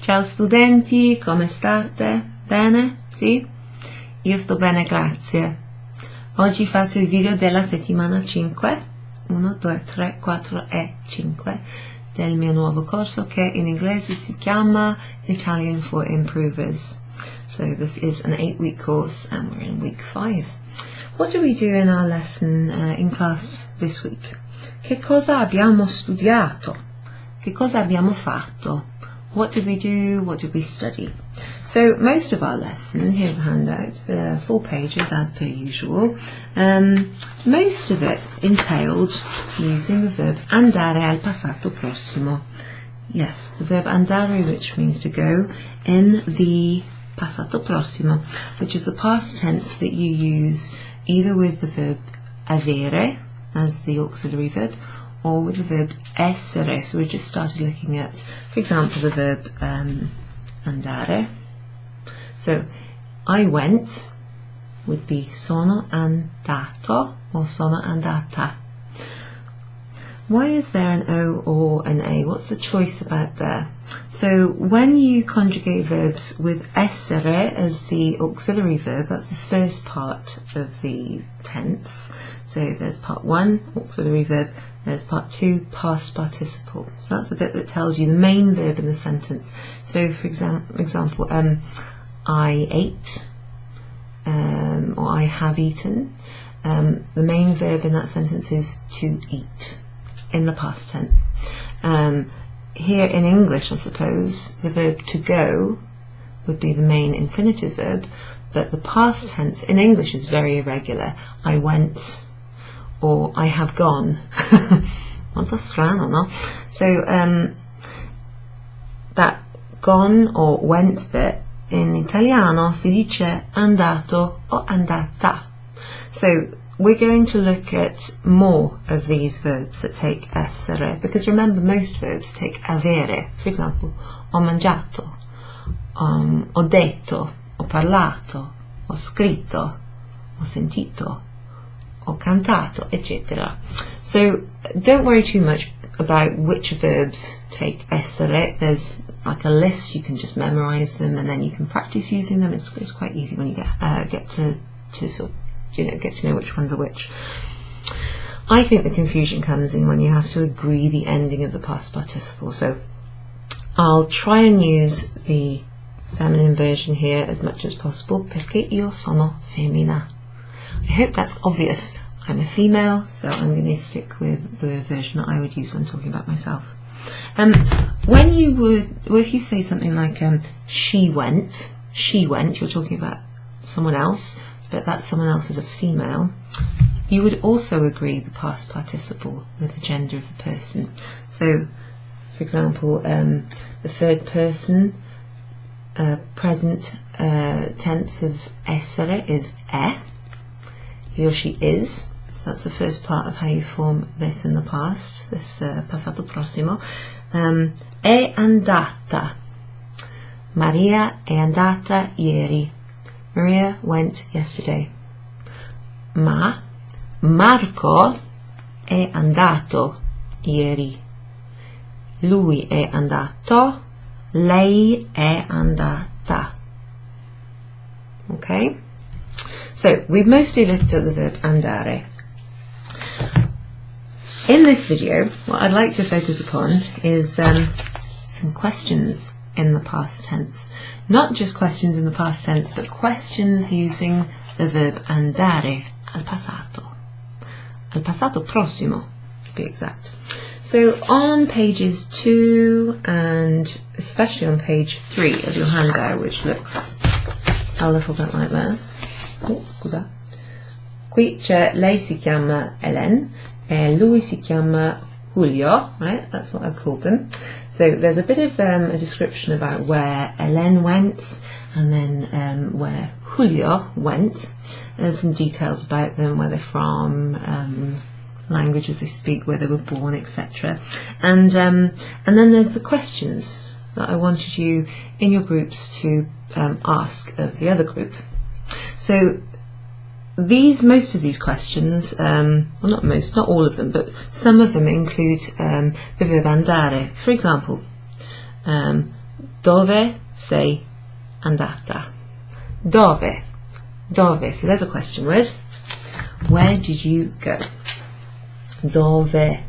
Ciao studenti, come state? Bene? Sì? Io sto bene, grazie. Oggi faccio il video della settimana 5, 1, 2, 3, 4 e 5 del mio nuovo corso che in inglese si chiama Italian for Improvers. So this is an 8-week course and we're in week 5. What do we do in our lesson in class this week? Che cosa abbiamo studiato? Che cosa abbiamo fatto? What did we do? What did we study? So most of our lesson, here's a handout, 4 pages as per usual. Most of it entailed using the verb andare al passato prossimo. Yes, the verb andare, which means to go, in the passato prossimo, which is the past tense that you use either with the verb avere as the auxiliary verb or with the verb essere. So we just started looking at, for example, the verb andare. So I went would be sono andato or sono andata. Why is there an O or an A? What's the choice about there? So when you conjugate verbs with essere as the auxiliary verb, that's the first part of the tense. So there's part 1, auxiliary verb, there's part 2, past participle. So that's the bit that tells you the main verb in the sentence. So for example, I ate, or I have eaten. The main verb in that sentence is to eat, in the past tense. Here in English, I suppose, the verb to go would be the main infinitive verb, but the past tense in English is very irregular. I went, or I have gone. Molto strano, no? So that gone or went bit in Italiano si dice andato o andata. So we're going to look at more of these verbs that take essere, because remember, most verbs take avere. For example, ho mangiato, ho detto, ho parlato, ho scritto, ho sentito, ho cantato, etc. So don't worry too much about which verbs take essere. There's like a list, you can just memorize them and then you can practice using them. It's quite easy when you get to sort of, get to know which ones are which. I think the confusion comes in when you have to agree the ending of the past participle. So I'll try and use the feminine version here as much as possible, perché io sono femmina. I hope that's obvious. I'm a female, so I'm going to stick with the version that I would use when talking about myself. When you would, or if you say something like she went, you're talking about someone else, but that someone else is a female, you would also agree the past participle with the gender of the person. So, for example, the third person present tense of essere is è. He or she is. So that's the first part of how you form this in the past, this passato prossimo. È andata. Maria è andata ieri. Maria went yesterday. Ma Marco è andato ieri. Lui è andato. Lei è andata. Okay? So we've mostly looked at the verb andare. In this video, what I'd like to focus upon is some questions in the past tense. Not just questions in the past tense, but questions using the verb andare al passato prossimo, to be exact. So on pages 2 and especially on page 3 of your handout, which looks a little bit like this. Oh, scusa. Qui c'è lei si chiama Hélène and lui si chiama Julio, right? That's what I've called them. So there's a bit of a description about where Hélène went and then where Julio went. There's some details about them, where they're from, languages they speak, where they were born, etc. And then there's the questions that I wanted you in your groups to ask of the other group. So most of these questions, well, not most, not all of them, but some of them include the verb andare. For example, Dove sei andata? Dove. Dove. So there's a question word. Where did you go? Dove.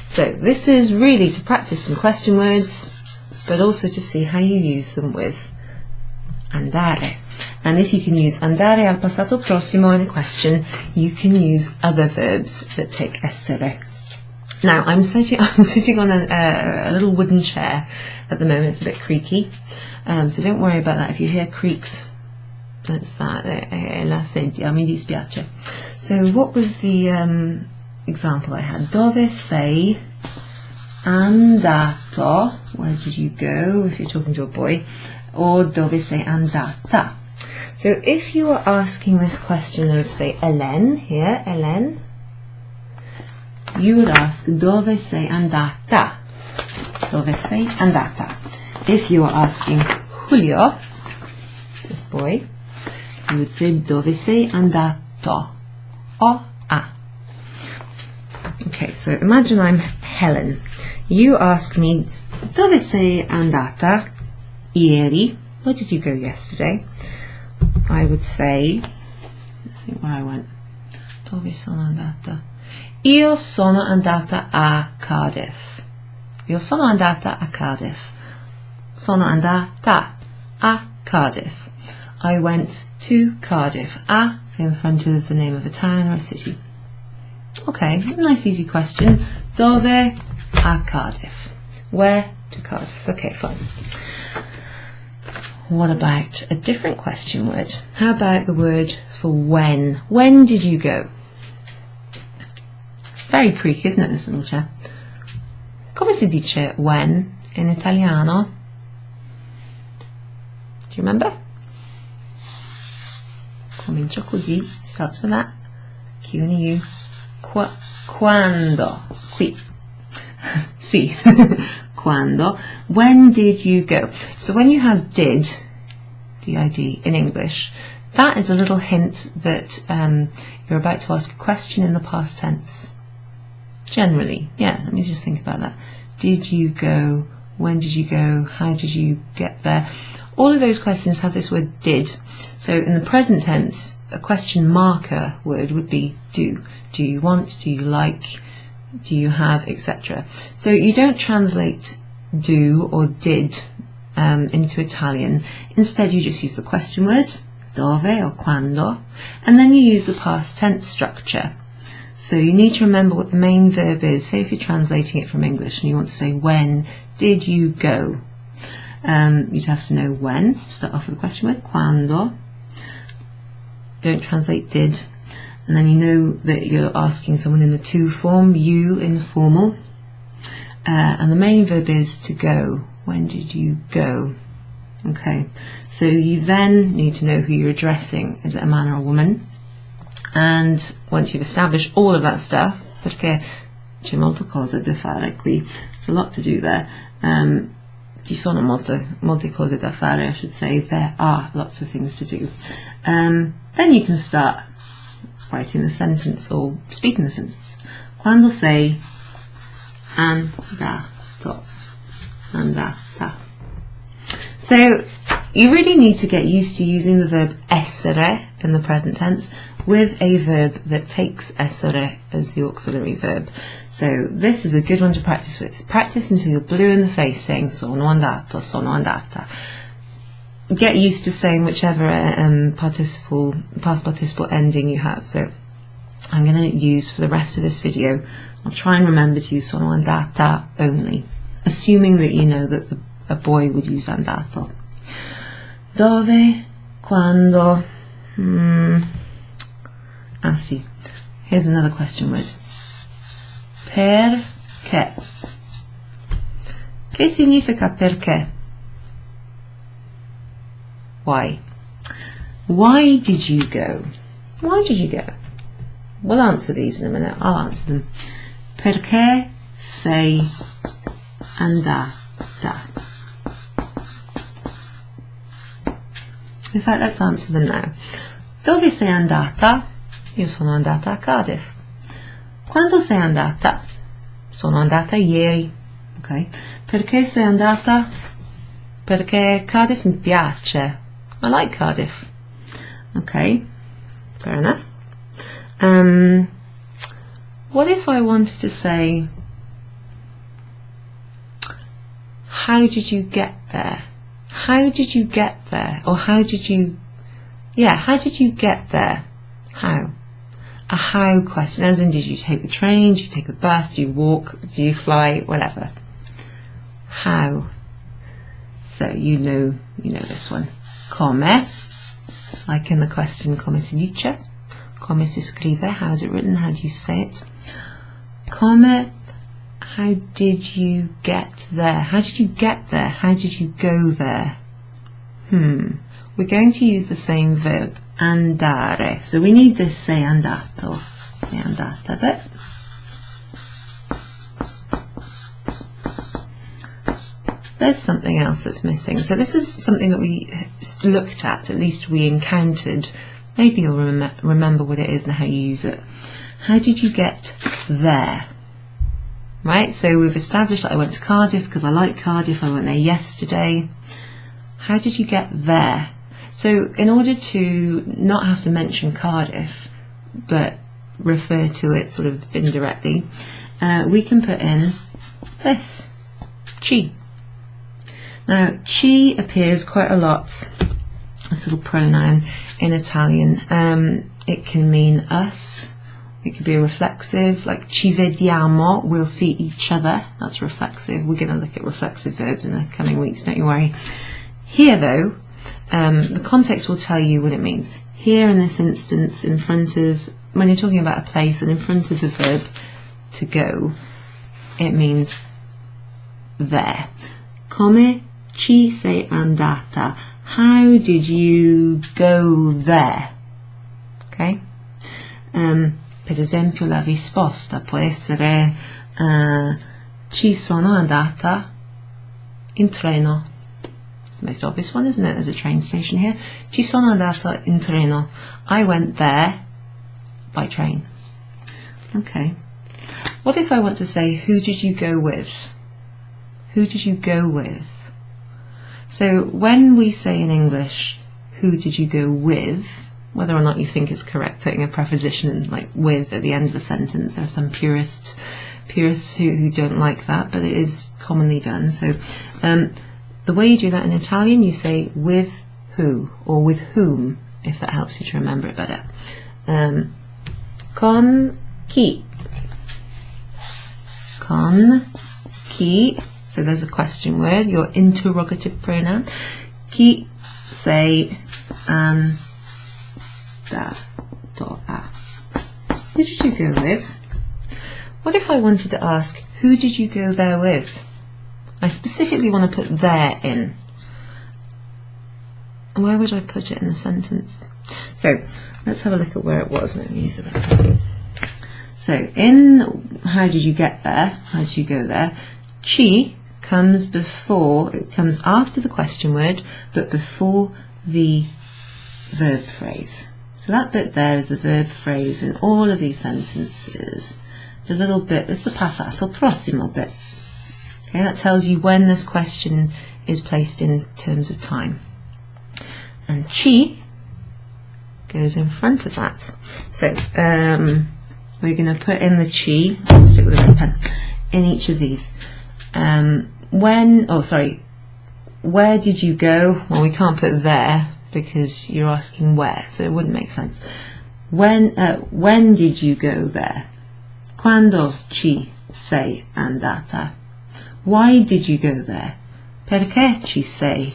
So this is really to practice some question words, but also to see how you use them with andare. And if you can use andare al passato prossimo in a question, you can use other verbs that take essere. Now I'm sitting on a little wooden chair at the moment. It's a bit creaky, so don't worry about that. If you hear creaks, that's that. La sedia, mi dispiace. So what was the example I had? Dove sei andato? Where did you go? If you're talking to a boy, or dove sei andata? So if you are asking this question of, say, Hélène here, Hélène, you would ask dove sei andata? Dove sei andata? If you are asking Julio, this boy, you would say dove sei andato? Okay, so imagine I'm Helen. You ask me, dove sei andata ieri? Where did you go yesterday? I would say, let's think where I went. Dove sono andata? Io sono andata a Cardiff. Io sono andata a Cardiff. Sono andata a Cardiff. I went to Cardiff. A in front of the name of a town or a city. Okay, nice easy question. Dove a Cardiff? Where to Cardiff? Okay, fine. What about a different question word? How about the word for when? When did you go? Very creaky, isn't it, this little chair? Come si dice when in italiano? Do you remember? Comincia così, starts with that. Q and a U. Quando. Qui. Si. Quando. When did you go? So when you have did, D-I-D, in English, that is a little hint that you're about to ask a question in the past tense. Generally, yeah, let me just think about that. Did you go? When did you go? How did you get there? All of those questions have this word did. So in the present tense, a question marker word would be do. Do you want? Do you like? Do you have? Etc. So you don't translate do or did into Italian. Instead, you just use the question word, dove or quando, and then you use the past tense structure. So you need to remember what the main verb is. Say if you're translating it from English and you want to say, when did you go? You'd have to know when. Start off with the question word, quando. Don't translate did. And then you know that you're asking someone in the to form, you informal. And the main verb is to go. When did you go? Okay, so you then need to know who you're addressing. Is it a man or a woman? And once you've established all of that stuff, perché c'è molte cose da fare qui, there's a lot to do there. Ci sono molte cose da fare, I should say. There are lots of things to do. Then you can start writing the sentence or speaking the sentence. Quando sei andato, andata. So you really need to get used to using the verb essere in the present tense with a verb that takes essere as the auxiliary verb. So this is a good one to practice with. Practice until you're blue in the face saying sono andato, sono andata. Get used to saying whichever past participle ending you have. So I'm going to use for the rest of this video, I'll try and remember to use sono andata only, assuming that you know that a boy would use andato. Dove, quando, sì. Here's another question word. Perché? Che significa perché? Why? Why did you go? Why did you go? We'll answer these in a minute. I'll answer them. Perché sei andata? In fact, let's answer them now. Dove sei andata? Io sono andata a Cardiff. Quando sei andata? Sono andata ieri. Okay. Perché sei andata? Perché Cardiff mi piace. I like Cardiff. Okay, fair enough. What if I wanted to say, how did you get there? How did you get there? Or how did you get there? How? A how question, as in, did you take the train, did you take the bus, did you walk, did you fly, whatever. How? So you know this one. Come, like in the question, come si dice? Come si scrive? How is it written? How do you say it? Come, how did you get there? How did you get there? How did you go there? We're going to use the same verb, andare. So we need this sei andato, sei andata bit. There's something else that's missing. So this is something that we looked at least we encountered. Maybe you'll remember what it is and how you use it. How did you get there? Right, so we've established that I went to Cardiff because I like Cardiff. I went there yesterday. How did you get there? So in order to not have to mention Cardiff, but refer to it sort of indirectly, we can put in this, ci. Now, ci appears quite a lot, this little pronoun in Italian. It can mean us. It could be a reflexive, like ci vediamo, we'll see each other. That's reflexive. We're going to look at reflexive verbs in the coming weeks, don't you worry. Here, though, the context will tell you what it means. Here, in this instance, in front of, when you're talking about a place and in front of the verb to go, it means there. Come ci sei andata? How did you go there? Okay? Per esempio, la risposta può essere ci sono andata in treno. It's the most obvious one, isn't it? There's a train station here. Ci sono andata in treno. I went there by train. Okay. What if I want to say, who did you go with? Who did you go with? So when we say in English, who did you go with, whether or not you think it's correct putting a preposition like with at the end of a sentence, there are some purists who don't like that, but it is commonly done. So the way you do that in Italian, you say with who or with whom, if that helps you to remember it better. Con chi. Con chi. So there's a question word, your interrogative pronoun. Chi sei andato a? Who did you go with? What if I wanted to ask, who did you go there with? I specifically want to put there in. Where would I put it in the sentence? So let's have a look at where it was. Let me use the right. So in how did you get there? How did you go there? Ci comes before, it comes after the question word, but before the verb phrase. So that bit there is the verb phrase in all of these sentences. The little bit, it's the passato prossimo bit. Okay, that tells you when this question is placed in terms of time. And ci goes in front of that. So we're going to put in the ci, I'll stick with a red pen, in each of these. Where did you go? Well, we can't put there because you're asking where, so it wouldn't make sense. When did you go there? Quando ci sei andata? Why did you go there? Perché ci sei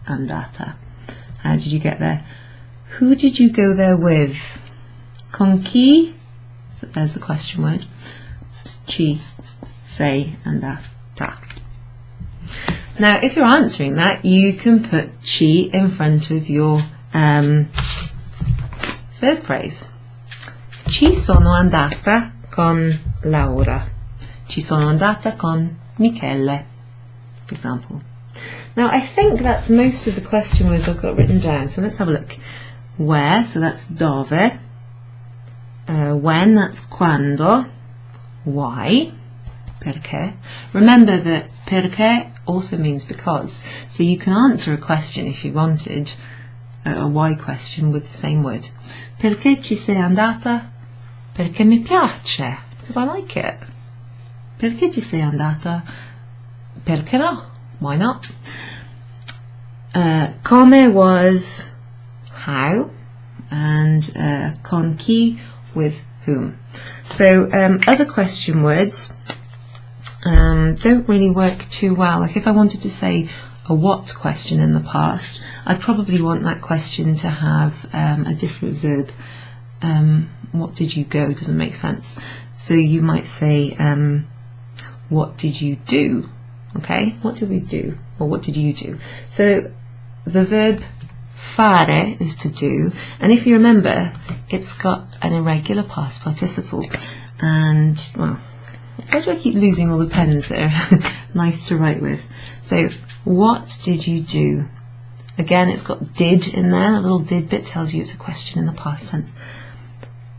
andata? How did you get there? Who did you go there with? Con chi? So there's the question word. Ci sei andata. Now, if you're answering that, you can put ci in front of your verb phrase. Ci sono andata con Laura. Ci sono andata con Michele, for example. Now, I think that's most of the question words I've got written down. So let's have a look. Where, so that's dove. When, that's quando. Why, perché. Remember that perché also means because. So you can answer a question if you wanted, a why question, with the same word. Perché ci sei andata? Perché mi piace, because I like it. Perché ci sei andata? Perché no? Why not? Come was how, and con chi, with whom. So other question words don't really work too well. Like if I wanted to say a what question in the past, I'd probably want that question to have a different verb. What did you go? Doesn't make sense. So you might say, what did you do? Okay, what did we do? Or what did you do? So the verb fare is to do, and if you remember, it's got an irregular past participle. And, well, why do I keep losing all the pens that are nice to write with? So, what did you do? Again, it's got did in there. A little did bit tells you it's a question in the past tense.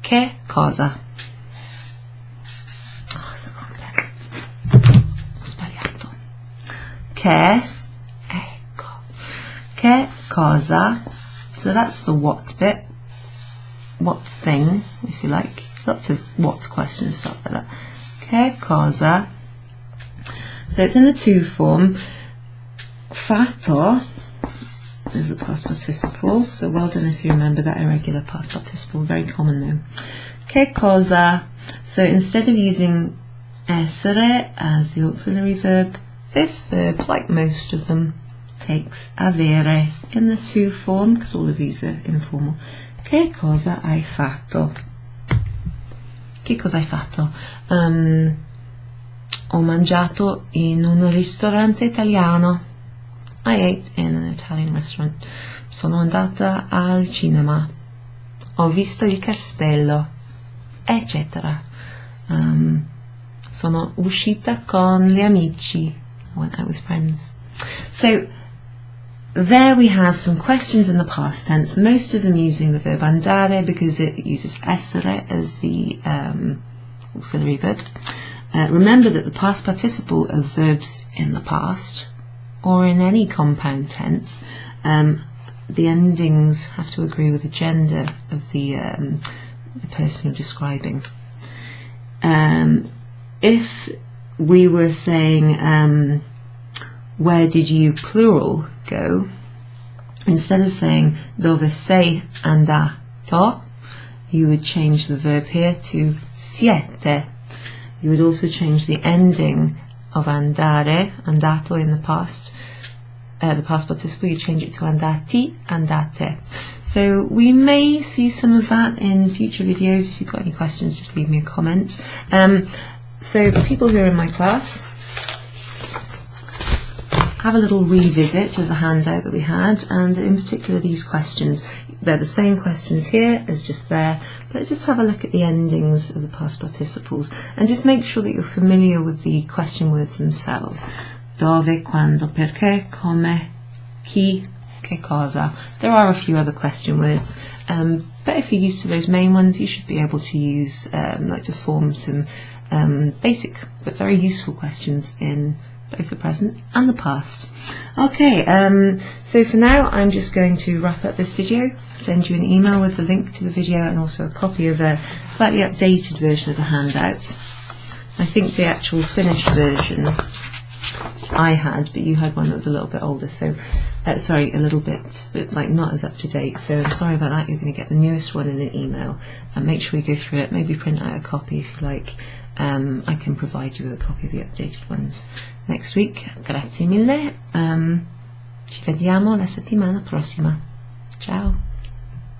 Che cosa? Oh, it's the wrong pen. Ho sbagliato. Che, ecco. Che cosa? So that's the what bit. What thing, if you like. Lots of what questions start like that. Che cosa? So it's in the to form. Fatto is the past participle, so well done if you remember that irregular past participle, very common though. Che cosa? So instead of using essere as the auxiliary verb, this verb, like most of them, takes avere in the to form, because all of these are informal. Che cosa hai fatto? Che cosa hai fatto? Ho mangiato in un ristorante italiano. I ate in an Italian restaurant. Sono andata al cinema. Ho visto il castello, eccetera. Sono uscita con gli amici. I went out with friends. So there we have some questions in the past tense, most of them using the verb andare because it uses essere as the auxiliary verb. Remember that the past participle of verbs in the past, or in any compound tense, the endings have to agree with the gender of the person you're describing. If we were saying, where did you, plural, go, instead of saying dove sei andato, you would change the verb here to siete. You would also change the ending of andare, andato in the past participle, you change it to andati, andate. So we may see some of that in future videos. If you've got any questions, just leave me a comment. So the people who are in my class, have a little revisit of the handout that we had, and in particular these questions. They're the same questions here as just there, but just have a look at the endings of the past participles and just make sure that you're familiar with the question words themselves. Dove, quando, perché, come, chi, che cosa. There are a few other question words, but if you're used to those main ones, you should be able to use, like to form some basic but very useful questions in both the present and the past. Okay, so for now I'm just going to wrap up this video, send you an email with the link to the video and also a copy of a slightly updated version of the handout. I think the actual finished version I had, but you had one that was a little bit older, so sorry, a little bit like not as up to date, so I'm sorry about that. You're going to get the newest one in an email, and make sure you go through it, maybe print out a copy if you like. I can provide you with a copy of the updated ones next week. Grazie mille, ci vediamo la settimana prossima. Ciao!